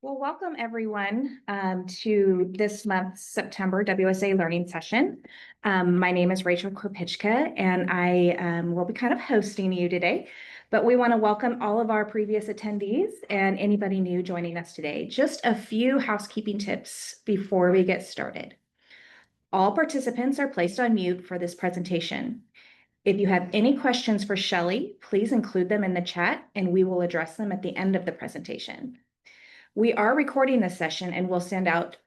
Well, welcome everyone to this month's September WSA Learning Session. My name is Rachel Kropitchka, and I will be kind of hosting you today. But we want to welcome all of our previous attendees and anybody new joining us today. Just a few housekeeping tips before we get started. All participants are placed on mute for this presentation. If you have any questions for Shelly, please include them in the chat and we will address them at the end of the presentation. We are recording this session and we'll send out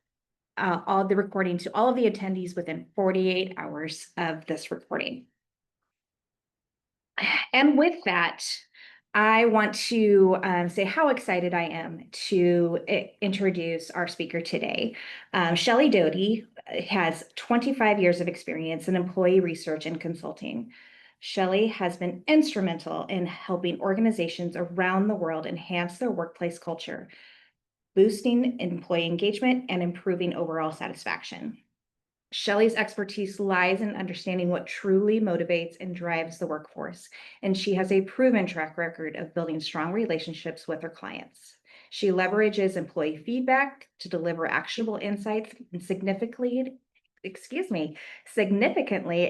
all the recording to all of the attendees within 48 hours of this recording. And with that, I want to say how excited I am to introduce our speaker today. Shelly Doty has 25 years of experience in employee research and consulting. Shelly has been instrumental in helping organizations around the world enhance their workplace culture, boosting employee engagement, and improving overall satisfaction. Shelly's expertise lies in understanding what truly motivates and drives the workforce, and she has a proven track record of building strong relationships with her clients. She leverages employee feedback to deliver actionable insights and significantly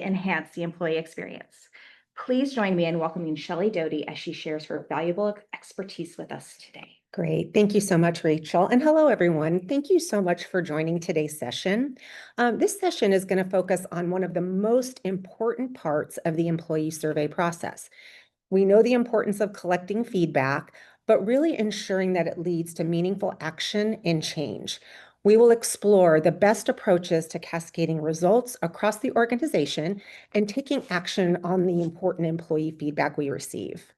enhance the employee experience. Please join me in welcoming Shelly Doty as she shares her valuable expertise with us today. Great. Thank you so much, Rachel. And hello, everyone. Thank you so much for joining today's session. This session is going to focus on one of the most important parts of the employee survey process. We know the importance of collecting feedback, but really ensuring that it leads to meaningful action and change. We will explore the best approaches to cascading results across the organization and taking action on the important employee feedback we receive.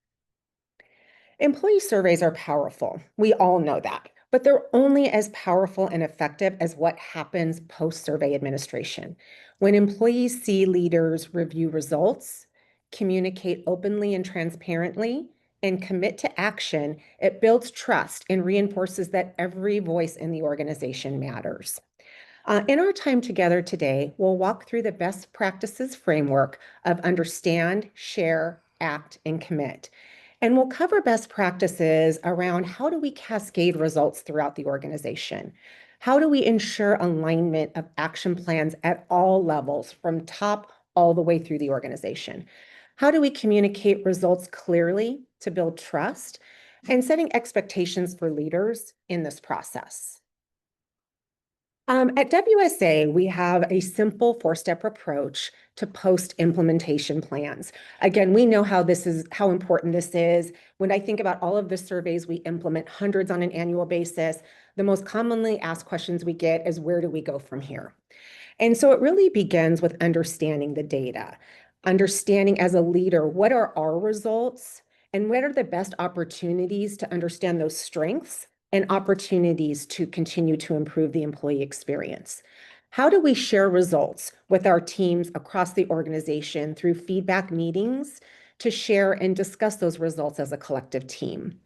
Employee surveys are powerful. We all know that, but they're only as powerful and effective as what happens post-survey administration. When employees see leaders review results, communicate openly and transparently, and commit to action, it builds trust and reinforces that every voice in the organization matters. In our time together today, we'll walk through the best practices framework of understand, share, act, and commit. And we'll cover best practices around how do we cascade results throughout the organization? How do we ensure alignment of action plans at all levels, from top all the way through the organization? How do we communicate results clearly to build trust and setting expectations for leaders in this process? At WSA, we have a simple four-step approach to post-implementation plans. Again, we know how important this is. When I think about all of the surveys, we implement hundreds on an annual basis. The most commonly asked questions we get is, where do we go from here? And so it really begins with understanding the data, understanding as a leader, what are our results and what are the best opportunities to understand those strengths and opportunities to continue to improve the employee experience. How do we share results with our teams across the organization through feedback meetings to share and discuss those results as a collective team?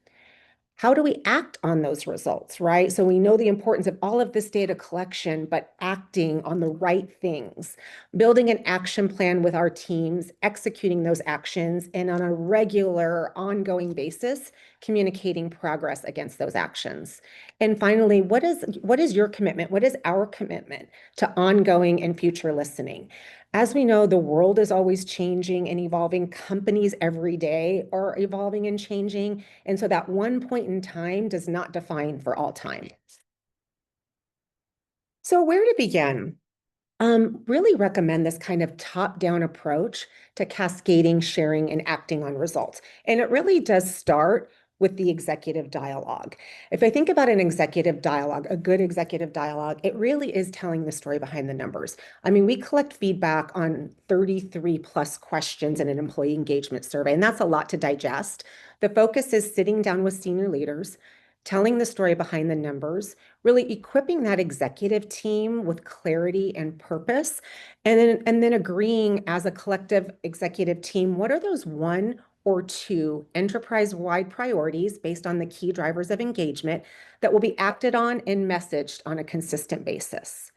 How do we act on those results, right? So we know the importance of all of this data collection, but acting on the right things, building an action plan with our teams, executing those actions, and on a regular, ongoing basis, communicating progress against those actions. And finally, what is your commitment? What is our commitment to ongoing and future listening? As we know, the world is always changing and evolving. Companies every day are evolving and changing. And so that one point in time does not define for all time. So where to begin? Really recommend this kind of top-down approach to cascading, sharing, and acting on results. And it really does start with the executive dialogue. If I think about an executive dialogue, a good executive dialogue, it really is telling the story behind the numbers. I mean, we collect feedback on 33 plus questions in an employee engagement survey, and that's a lot to digest. The focus is sitting down with senior leaders, telling the story behind the numbers, really equipping that executive team with clarity and purpose, and then agreeing as a collective executive team, what are those one or two enterprise-wide priorities based on the key drivers of engagement that will be acted on and messaged on a consistent basis.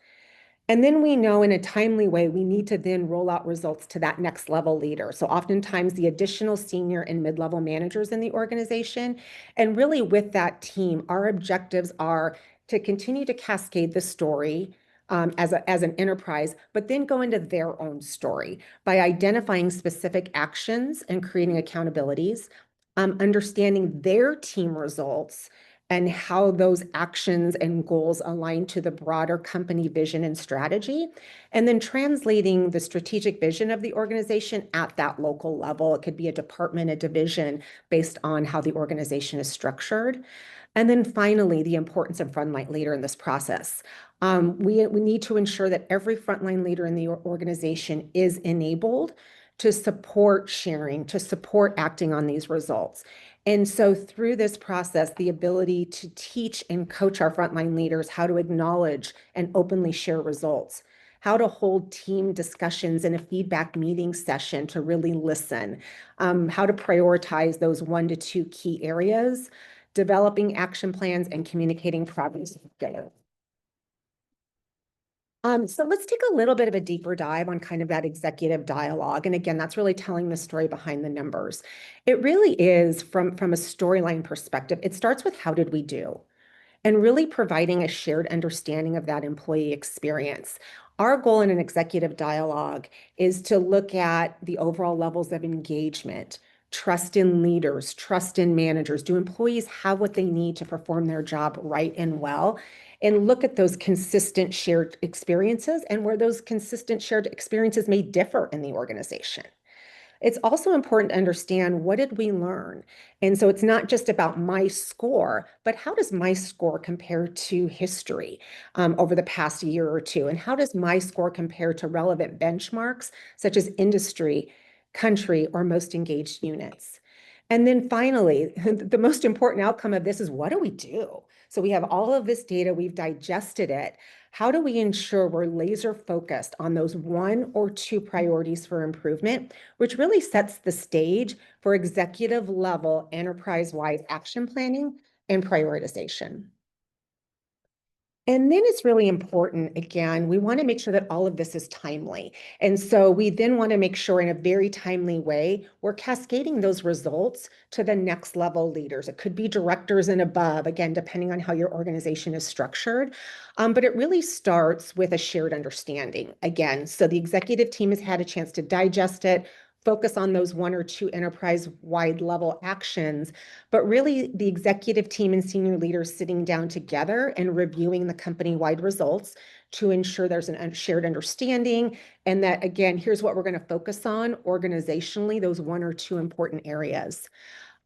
And then we know in a timely way, we need to then roll out results to that next level leader. So oftentimes the additional senior and mid-level managers in the organization. And really with that team, our objectives are to continue to cascade the story as an enterprise, but then go into their own story by identifying specific actions and creating accountabilities, understanding their team results and how those actions and goals align to the broader company vision and strategy, and then translating the strategic vision of the organization at that local level. It could be a department, a division, based on how the organization is structured. And then finally, the importance of frontline leader in this process. We need to ensure that every frontline leader in the organization is enabled to support sharing, to support acting on these results. And so through this process, the ability to teach and coach our frontline leaders how to acknowledge and openly share results, how to hold team discussions in a feedback meeting session to really listen, how to prioritize those 1 to 2 key areas, developing action plans, and communicating progress together. So let's take a little bit of a deeper dive on kind of that executive dialogue. And again, that's really telling the story behind the numbers. It really is from a storyline perspective. It starts with how did we do? And really providing a shared understanding of that employee experience. Our goal in an executive dialogue is to look at the overall levels of engagement, trust in leaders, trust in managers. Do employees have what they need to perform their job right and well? And look at those consistent shared experiences and where those consistent shared experiences may differ in the organization. It's also important to understand what did we learn? And so it's not just about my score, but how does my score compare to history over the past year or two? And how does my score compare to relevant benchmarks such as industry, country, or most engaged units? And then finally, the most important outcome of this is what do we do? So we have all of this data, we've digested it. How do we ensure we're laser focused on those 1 or 2 priorities for improvement, which really sets the stage for executive level enterprise-wide action planning and prioritization? And then it's really important, again, we want to make sure that all of this is timely. And so we then want to make sure in a very timely way, we're cascading those results to the next level leaders. It could be directors and above, again, depending on how your organization is structured. But it really starts with a shared understanding. Again, so the executive team has had a chance to digest it, focus on those 1 or 2 enterprise-wide level actions, but really the executive team and senior leaders sitting down together and reviewing the company-wide results to ensure there's a shared understanding and that, again, here's what we're going to focus on organizationally, those 1 or 2 important areas.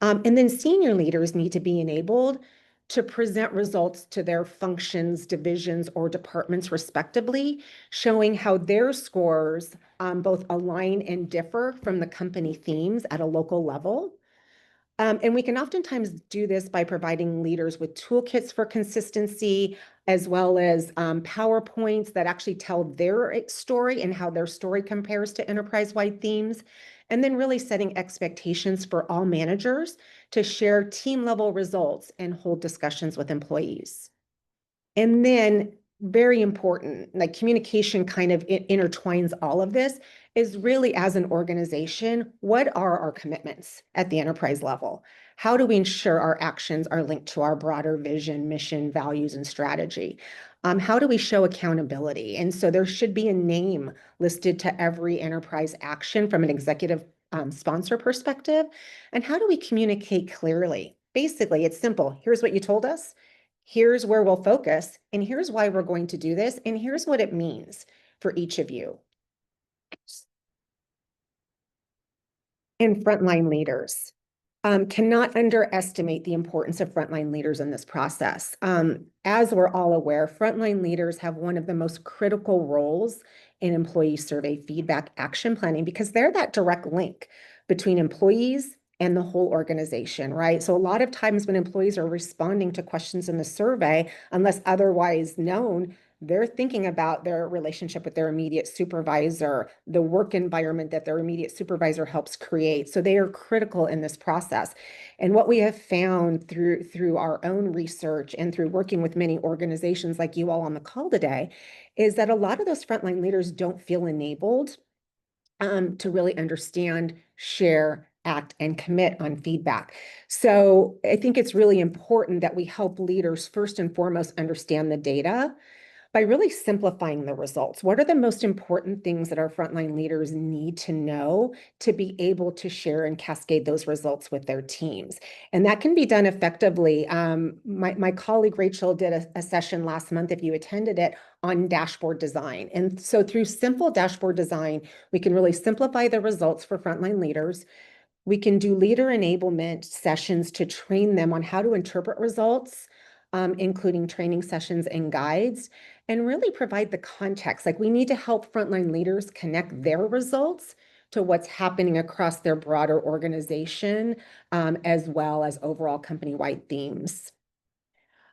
And then senior leaders need to be enabled to present results to their functions, divisions, or departments respectively, showing how their scores both align and differ from the company themes at a local level. And we can oftentimes do this by providing leaders with toolkits for consistency, as well as PowerPoints that actually tell their story and how their story compares to enterprise-wide themes. And then really setting expectations for all managers to share team-level results and hold discussions with employees. And then very important, like communication kind of intertwines all of this, is really as an organization, what are our commitments at the enterprise level? How do we ensure our actions are linked to our broader vision, mission, values, and strategy? How do we show accountability? And so there should be a name listed to every enterprise action from an executive sponsor perspective. And how do we communicate clearly? Basically, it's simple. Here's what you told us. Here's where we'll focus, and here's why we're going to do this, and here's what it means for each of you. And frontline leaders. Cannot underestimate the importance of frontline leaders in this process. As we're all aware, frontline leaders have one of the most critical roles in employee survey feedback action planning because they're that direct link between employees and the whole organization, right? So a lot of times when employees are responding to questions in the survey, unless otherwise known, they're thinking about their relationship with their immediate supervisor, the work environment that their immediate supervisor helps create. So they are critical in this process. And what we have found through our own research and through working with many organizations like you all on the call today is that a lot of those frontline leaders don't feel enabled to really understand, share, act, and commit on feedback. So I think it's really important that we help leaders first and foremost understand the data by really simplifying the results. What are the most important things that our frontline leaders need to know to be able to share and cascade those results with their teams? And that can be done effectively. My colleague Rachel did a session last month, if you attended it, on dashboard design. And so through simple dashboard design, we can really simplify the results for frontline leaders. We can do leader enablement sessions to train them on how to interpret results, including training sessions and guides, and really provide the context. Like we need to help frontline leaders connect their results to what's happening across their broader organization, as well as overall company-wide themes.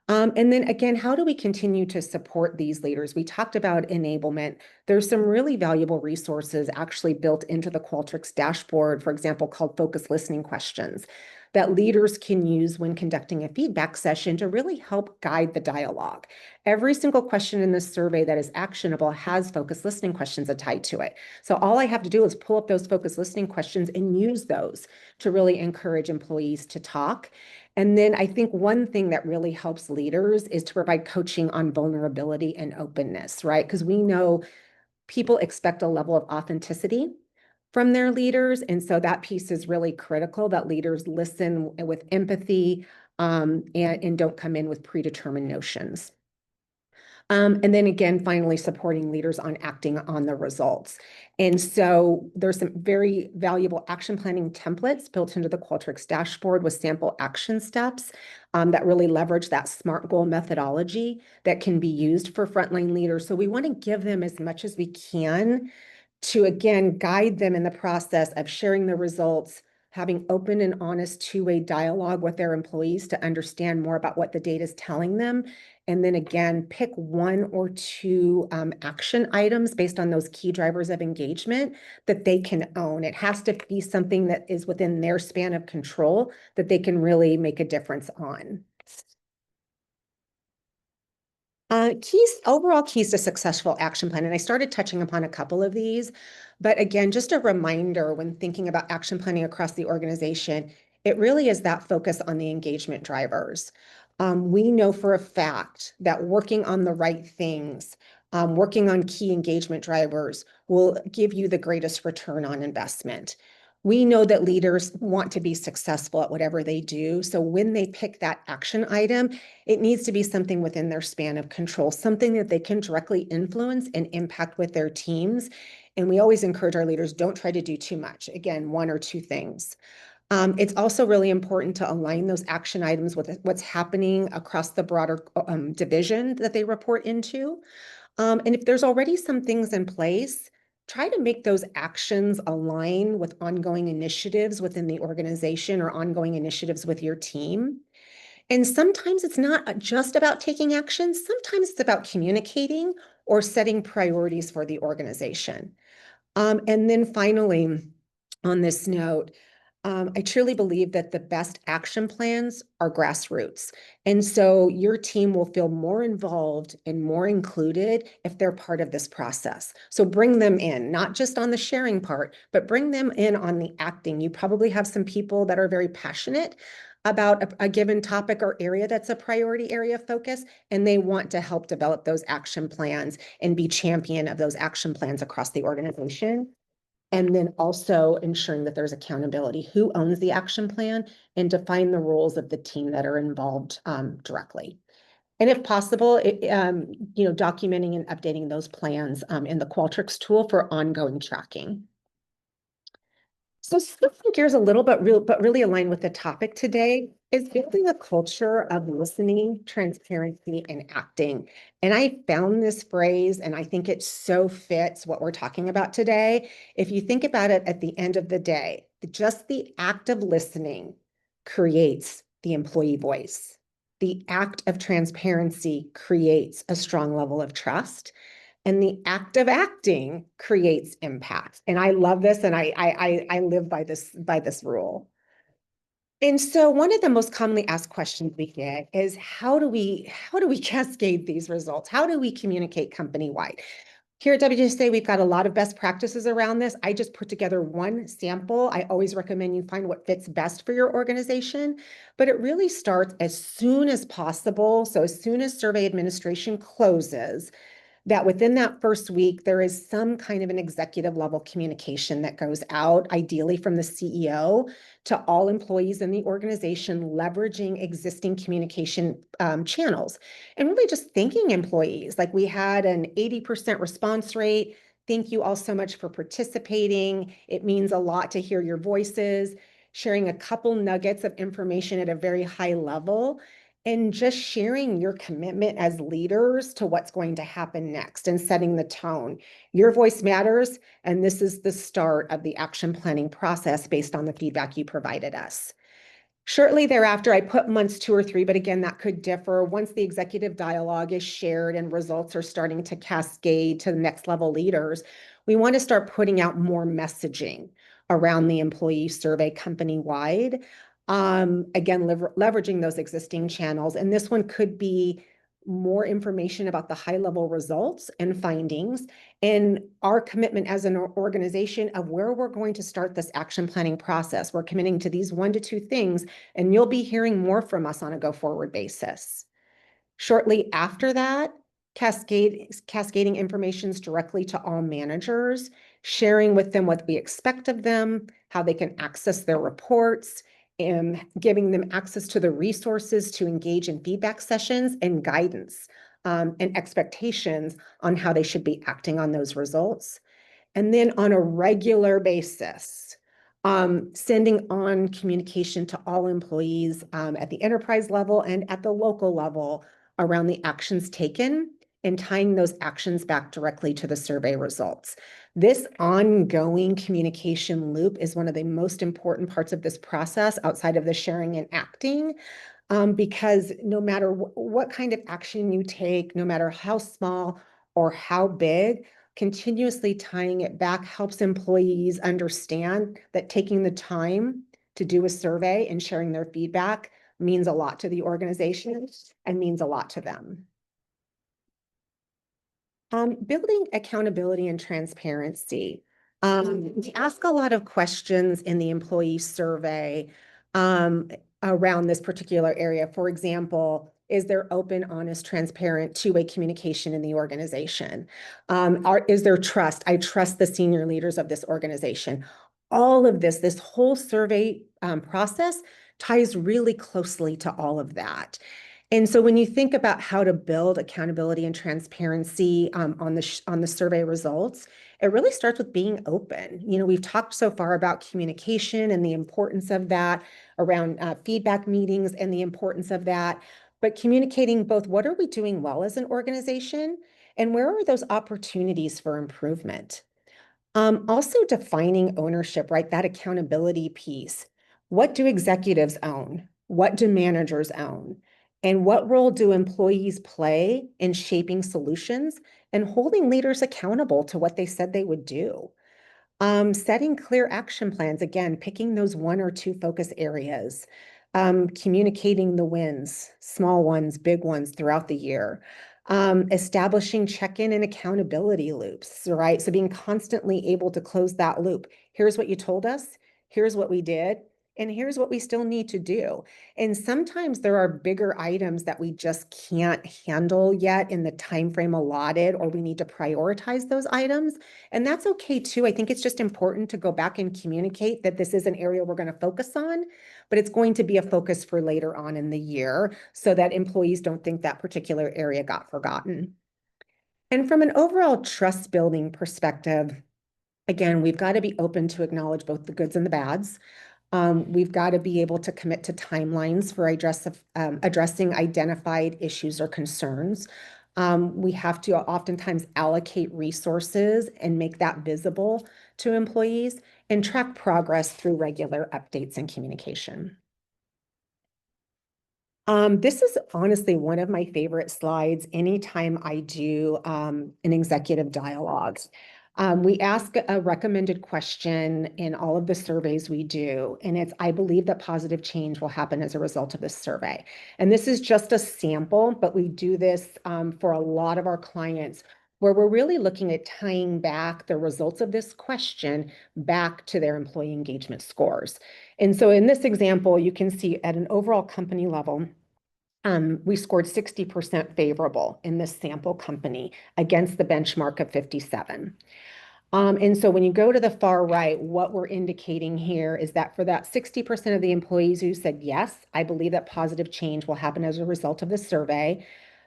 And then again, how do we continue to support these leaders? We talked about enablement. There's some really valuable resources actually built into the Qualtrics dashboard, for example, called focus listening questions that leaders can use when conducting a feedback session to really help guide the dialogue. Every single question in this survey that is actionable has focus listening questions tied to it. So all I have to do is pull up those focus listening questions and use those to really encourage employees to talk. And then I think one thing that really helps leaders is to provide coaching on vulnerability and openness, right? Because we know people expect a level of authenticity from their leaders. And so that piece is really critical, that leaders listen with empathy, and don't come in with predetermined notions. And then again, finally, supporting leaders on acting on the results. And so there's some very valuable action planning templates built into the Qualtrics dashboard with sample action steps that really leverage that SMART goal methodology that can be used for frontline leaders. So we want to give them as much as we can to, again, guide them in the process of sharing the results, having open and honest two-way dialogue with their employees to understand more about what the data is telling them. And then again, pick one or two action items based on those key drivers of engagement that they can own. It has to be something that is within their span of control that they can really make a difference on. Overall keys to successful action plan. And I started touching upon a couple of these, but again, just a reminder when thinking about action planning across the organization, it really is that focus on the engagement drivers. We know for a fact that working on the right things, working on key engagement drivers will give you the greatest return on investment. We know that leaders want to be successful at whatever they do. So when they pick that action item, it needs to be something within their span of control, something that they can directly influence and impact with their teams. And we always encourage our leaders, don't try to do too much. Again, one or two things. It's also really important to align those action items with what's happening across the broader division that they report into. And if there's already some things in place, try to make those actions align with ongoing initiatives within the organization or ongoing initiatives with your team. And sometimes it's not just about taking action. Sometimes it's about communicating or setting priorities for the organization. And then finally, on this note, I truly believe that the best action plans are grassroots. And so your team will feel more involved and more included if they're part of this process. So bring them in, not just on the sharing part, but bring them in on the acting. You probably have some people that are very passionate about a given topic or area that's a priority area of focus, and they want to help develop those action plans and be champion of those action plans across the organization. And then also ensuring that there's accountability, who owns the action plan, and define the roles of the team that are involved directly. And if possible, documenting and updating those plans in the Qualtrics tool for ongoing tracking. So switching gears a little, but really aligned with the topic today is building a culture of listening, transparency, and acting. And I found this phrase, and I think it so fits what we're talking about today. If you think about it at the end of the day, just the act of listening creates the employee voice. The act of transparency creates a strong level of trust, and the act of acting creates impact. And I love this, and I live by this rule. And so one of the most commonly asked questions we get is how do we cascade these results? How do we communicate company-wide? Here at WGSA, we've got a lot of best practices around this. I just put together one sample. I always recommend you find what fits best for your organization, but it really starts as soon as possible. So as soon as survey administration closes, that within that first week, there is some kind of an executive level communication that goes out, ideally from the CEO to all employees in the organization, leveraging existing communication channels. And really just thanking employees. Like, we had an 80% response rate. Thank you all so much for participating. It means a lot to hear your voices, sharing a couple nuggets of information at a very high level, and just sharing your commitment as leaders to what's going to happen next and setting the tone. Your voice matters, and this is the start of the action planning process based on the feedback you provided us. Shortly thereafter, I put months 2 or 3, but again, that could differ. Once the executive dialogue is shared and results are starting to cascade to the next level leaders, we want to start putting out more messaging around the employee survey company-wide. Again, leveraging those existing channels. And this one could be more information about the high-level results and findings, and our commitment as an organization of where we're going to start this action planning process. We're committing to these 1 to 2 things, and you'll be hearing more from us on a go-forward basis. Shortly after that, cascading informations directly to all managers, sharing with them what we expect of them, how they can access their reports, and giving them access to the resources to engage in feedback sessions and guidance, and expectations on how they should be acting on those results. And then on a regular basis, sending on communication to all employees at the enterprise level and at the local level around the actions taken, and tying those actions back directly to the survey results. This ongoing communication loop is one of the most important parts of this process outside of the sharing and acting, because no matter what kind of action you take, no matter how small or how big, continuously tying it back helps employees understand that taking the time to do a survey and sharing their feedback means a lot to the organization and means a lot to them. Building accountability and transparency. We ask a lot of questions in the employee survey around this particular area. For example, is there open, honest, transparent, two-way communication in the organization? Is there trust? I trust the senior leaders of this organization. All of this whole survey process ties really closely to all of that. And so when you think about how to build accountability and transparency on the survey results, it really starts with being open. You know, we've talked so far about communication and the importance of that, around feedback meetings and the importance of that, but communicating both what are we doing well as an organization and where are those opportunities for improvement. Also defining ownership, right? That accountability piece. What do executives own? What do managers own? And what role do employees play in shaping solutions and holding leaders accountable to what they said they would do? Setting clear action plans, again, picking those 1 or 2 focus areas, communicating the wins, small ones, big ones throughout the year, establishing check-in and accountability loops, right? So being constantly able to close that loop. Here's what you told us, here's what we did, and here's what we still need to do. And sometimes there are bigger items that we just can't handle yet in the time frame allotted, or we need to prioritize those items. And that's okay too. I think it's just important to go back and communicate that this is an area we're going to focus on, but it's going to be a focus for later on in the year so that employees don't think that particular area got forgotten. And from an overall trust building perspective, again, we've got to be open to acknowledge both the goods and the bads. We've got to be able to commit to timelines for addressing identified issues or concerns. We have to oftentimes allocate resources and make that visible to employees and track progress through regular updates and communication. This is honestly one of my favorite slides anytime I do an executive dialogue. We ask a recommended question in all of the surveys we do, and it's, I believe that positive change will happen as a result of this survey. And this is just a sample, but we do this for a lot of our clients where we're really looking at tying back the results of this question back to their employee engagement scores. And so in this example, you can see at an overall company level, we scored 60% favorable in this sample company against the benchmark of 57. And so when you go to the far right, what we're indicating here is that for that 60% of the employees who said, yes, I believe that positive change will happen as a result of the survey,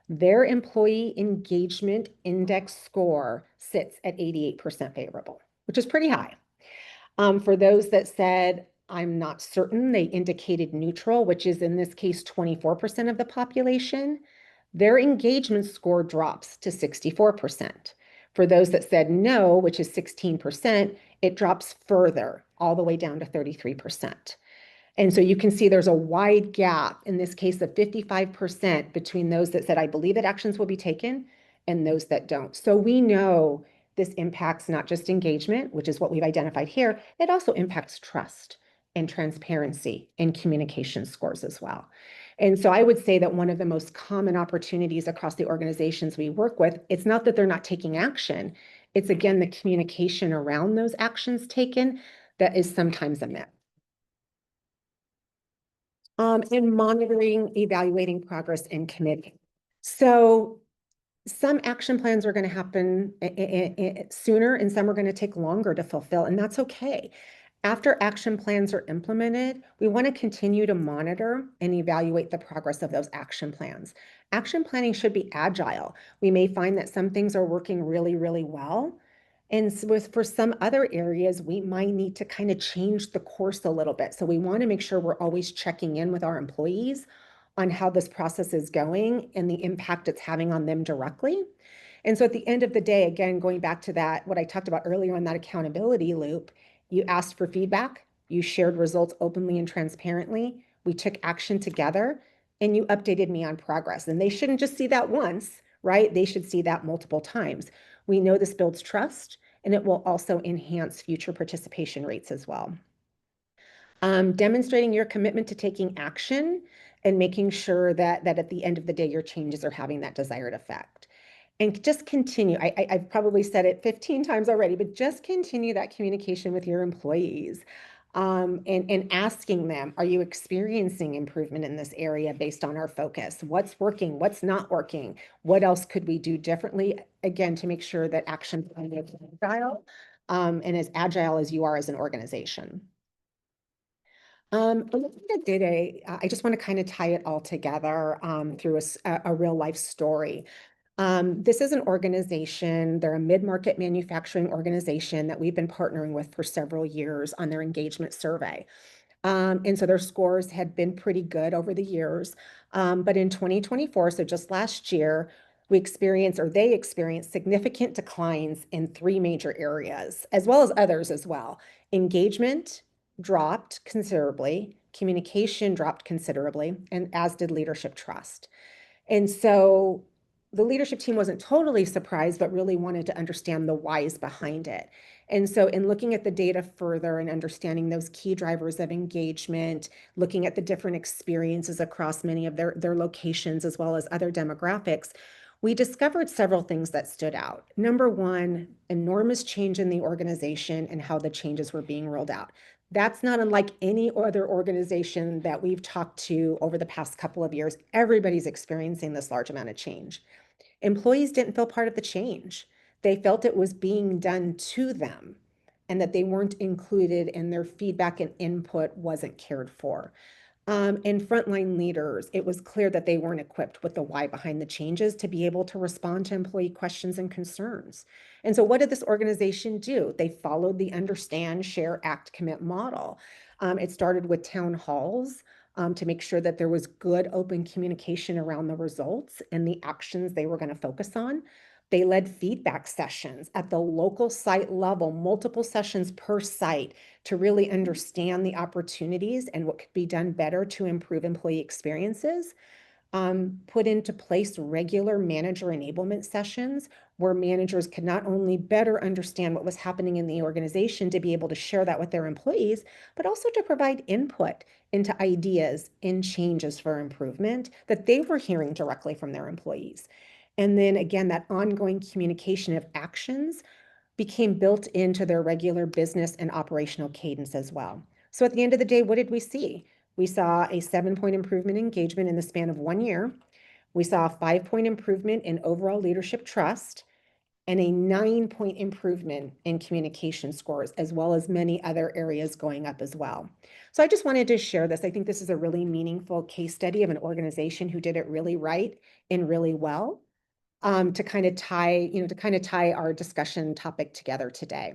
their employee engagement index score sits at 88% favorable, which is pretty high. For those that said, I'm not certain, they indicated neutral, which is in this case 24% of the population. Their engagement score drops to 64%. For those that said no, which is 16%, it drops further, all the way down to 33%. And so you can see there's a wide gap, in this case of 55%, between those that said, I believe that actions will be taken, and those that don't. So we know this impacts not just engagement, which is what we've identified here, it also impacts trust and transparency and communication scores as well. And so I would say that one of the most common opportunities across the organizations we work with, it's not that they're not taking action, it's again the communication around those actions taken that is sometimes a myth. And monitoring, evaluating progress, and committing. So some action plans are going to happen sooner and some are going to take longer to fulfill, and that's okay. After action plans are implemented, we want to continue to monitor and evaluate the progress of those action plans. Action planning should be agile. We may find that some things are working really, really well. And so for some other areas, we might need to kind of change the course a little bit. So we want to make sure we're always checking in with our employees on how this process is going and the impact it's having on them directly. And so at the end of the day, again, going back to that, what I talked about earlier on that accountability loop, you asked for feedback, you shared results openly and transparently, we took action together, and you updated me on progress. And they shouldn't just see that once, right? They should see that multiple times. We know this builds trust, and it will also enhance future participation rates as well. Demonstrating your commitment to taking action and making sure that at the end of the day, your changes are having that desired effect. And just continue. I've probably said it 15 times already, but just continue that communication with your employees, and asking them, are you experiencing improvement in this area based on our focus? What's working? What's not working? What else could we do differently? Again, to make sure that action plan is agile, and as agile as you are as an organization. Looking at data, I just want to kind of tie it all together through a real life story. This is an organization, they're a mid-market manufacturing organization that we've been partnering with for several years on their engagement survey. And so their scores had been pretty good over the years. But in 2024, so just last year, we experienced, or they experienced, significant declines in three major areas, as well as others as well. Engagement dropped considerably, communication dropped considerably, and as did leadership trust. And so the leadership team wasn't totally surprised, but really wanted to understand the whys behind it. And so in looking at the data further and understanding those key drivers of engagement, looking at the different experiences across many of their locations, as well as other demographics, we discovered several things that stood out. Number one, enormous change in the organization and how the changes were being rolled out. That's not unlike any other organization that we've talked to over the past couple of years. Everybody's experiencing this large amount of change. Employees didn't feel part of the change. They felt it was being done to them and that they weren't included and their feedback and input wasn't cared for. And frontline leaders, it was clear that they weren't equipped with the why behind the changes to be able to respond to employee questions and concerns. And so what did this organization do? They followed the understand, share, act, commit model. It started with town halls to make sure that there was good open communication around the results and the actions they were going to focus on. They led feedback sessions at the local site level, multiple sessions per site, to really understand the opportunities and what could be done better to improve employee experiences. Put into place regular manager enablement sessions where managers could not only better understand what was happening in the organization to be able to share that with their employees, but also to provide input into ideas and changes for improvement that they were hearing directly from their employees. And then again, that ongoing communication of actions became built into their regular business and operational cadence as well. So at the end of the day, what did we see? We saw a 7-point improvement in engagement in the span of 1 year. We saw a 5-point improvement in overall leadership trust and a 9-point improvement in communication scores, as well as many other areas going up as well. So I just wanted to share this. I think this is a really meaningful case study of an organization who did it really right and really well, to kind of tie our discussion topic together today.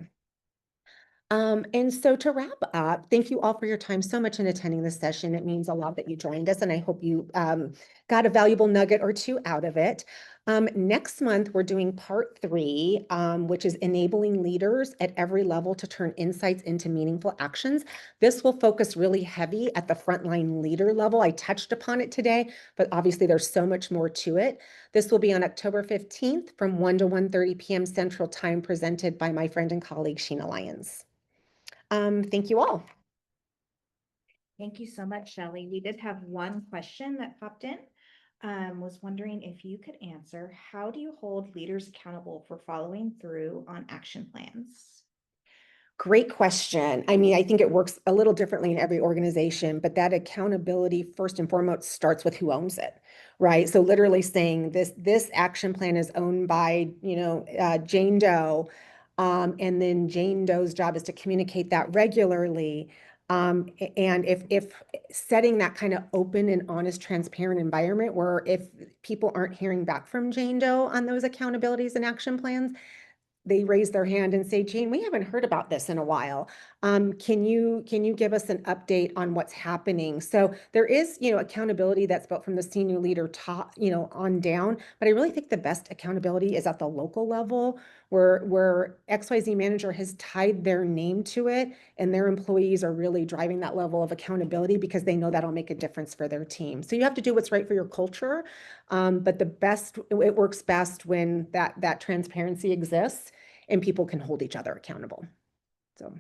And so to wrap up, thank you all for your time so much in attending this session. It means a lot that you joined us, and I hope you got a valuable nugget or two out of it. Next month, we're doing part 3, which is enabling leaders at every level to turn insights into meaningful actions. This will focus really heavy at the frontline leader level. I touched upon it today, but obviously there's so much more to it. This will be on October 15th from 1 to 1:30 p.m. Central Time, presented by my friend and colleague, Sheena Lyons. Thank you all. Thank you so much, Shelly. We did have one question that popped in. Was wondering if you could answer, how do you hold leaders accountable for following through on action plans? Great question. I mean, I think it works a little differently in every organization, but that accountability first and foremost starts with who owns it, right? So literally saying this action plan is owned by, Jane Doe, and then Jane Doe's job is to communicate that regularly. And if setting that kind of open and honest, transparent environment where if people aren't hearing back from Jane Doe on those accountabilities and action plans, they raise their hand and say, Jane, we haven't heard about this in a while. Can you give us an update on what's happening? So there is, accountability that's built from the senior leader top, on down. But I really think the best accountability is at the local level where XYZ manager has tied their name to it and their employees are really driving that level of accountability because they know that'll make a difference for their team. So you have to do what's right for your culture. But it works best when that transparency exists and people can hold each other accountable. So